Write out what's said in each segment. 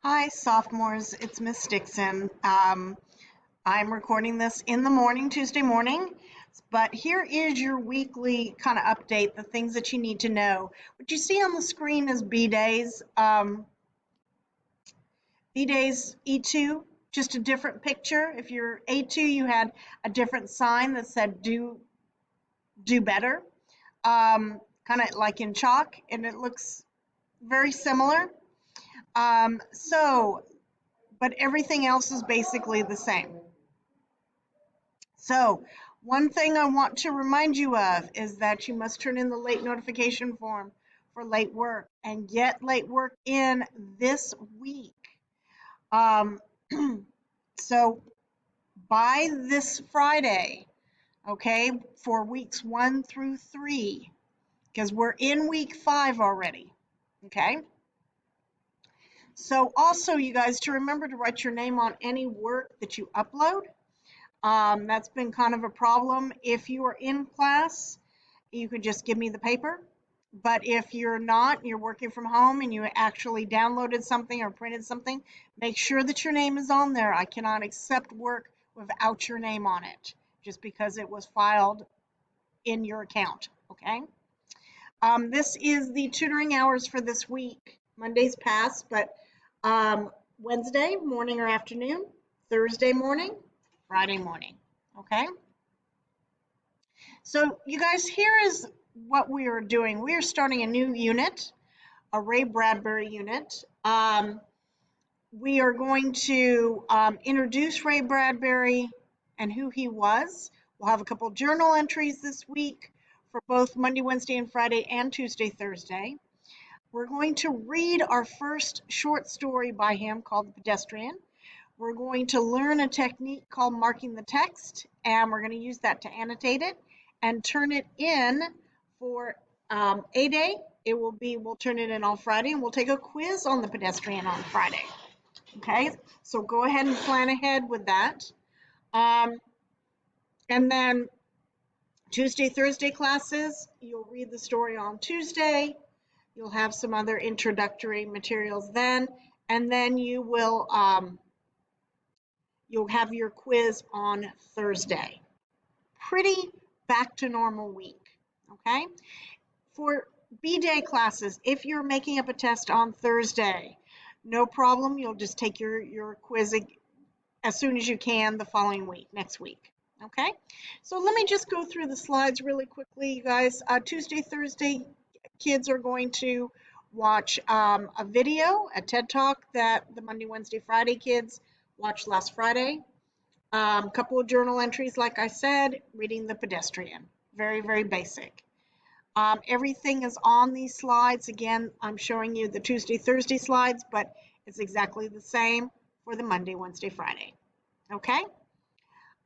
Hi, sophomores. It's Miss Dixon. I'm recording this in the morning, Tuesday morning, but here is your weekly kind of update, the things that you need to know. What you see on the screen is B days. B days E2, just a different picture. If you're A2, you had a different sign that said do better, kind of like in chalk, and it looks very similar. But everything else is basically the same. So one thing I want to remind you of is that you must turn in the late notification form for late work and get late work in this week. Um, so by this Friday, okay, for weeks 1 through 3, because we're in week 5 already, okay? So also, you guys, to remember to write your name on any work that you upload. That's been kind of a problem. If you are in class, you could just give me the paper. But if you're not, you're working from home and you actually downloaded something or printed something, make sure that your name is on there. I cannot accept work without your name on it, just because it was filed in your account, okay? This is the tutoring hours for this week. Monday's passed, but Wednesday morning or afternoon, Thursday morning, Friday morning, okay? So you guys, here is what we are doing. We are starting a new unit, a Ray Bradbury unit. We are going to introduce Ray Bradbury and who he was. We'll have a couple journal entries this week for both Monday, Wednesday, and Friday, and Tuesday, Thursday. We're going to read our first short story by him called The Pedestrian. We're going to learn a technique called marking the text, and we're going to use that to annotate it and turn it in for A Day. We'll turn it in on Friday, and we'll take a quiz on The Pedestrian on Friday. Okay, so go ahead and plan ahead with that. And then Tuesday, Thursday classes, you'll read the story on Tuesday. You'll have some other introductory materials then, and then you'll have your quiz on Thursday. Pretty back to normal week, okay? For B-Day classes, if you're making up a test on Thursday, no problem. You'll just take your quiz as soon as you can the following week, next week, okay? So let me just go through the slides really quickly, you guys. Tuesday, Thursday, kids are going to watch a video, a TED Talk that the Monday, Wednesday, Friday kids watched last Friday. A couple of journal entries, like I said, reading The Pedestrian. Very, very basic. Everything is on these slides. Again, I'm showing you the Tuesday, Thursday slides, but it's exactly the same for the Monday, Wednesday, Friday. Okay?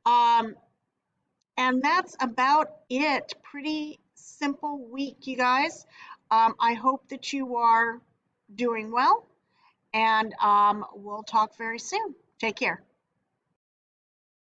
And that's about it. Pretty simple week, you guys. I hope that you are doing well, and we'll talk very soon. Take care.